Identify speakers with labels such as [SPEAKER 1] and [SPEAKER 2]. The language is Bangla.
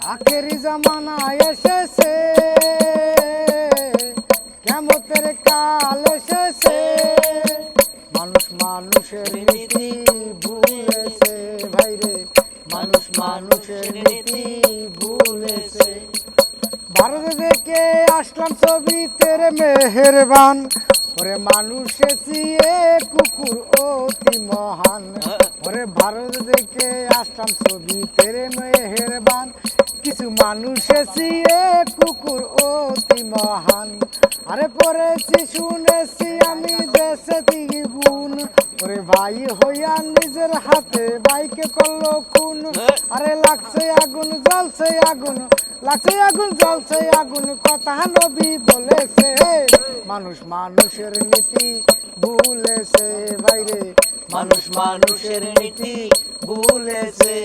[SPEAKER 1] আখেরি জামানা এসেছে, কিয়ামতের কাল এসেছে, মানুষ মানুষের নীতি ভুলেছে ভাইরে, মানুষ মানুষের নীতি ভুলেছে। ভারত থেকে আসলাম ছবি তেরে মেহেরবান, ওরে মানুষে চিয়ে কুকুর অতি মহান। ওরে ভারত থেকে আসলাম ছবি তেরে মেহেরবান, কিছু মানুষে চিয়ে কুকুর অতি মহান। আরে পড়েছি শুনেছি আমি দেশে দ্বিগুণ, ওরে ভাই হইয়া নিজের হাতে বাইকে করলো খুন। আরে লাগছে আগুন জ্বলছে আগুন, লাগছে আগুন জ্বলছে আগুন, কথা নবী বলেছে, মানুষ মানুষের নীতি ভুলেছে ভাইরে,
[SPEAKER 2] মানুষ মানুষের নীতি ভুলেছে।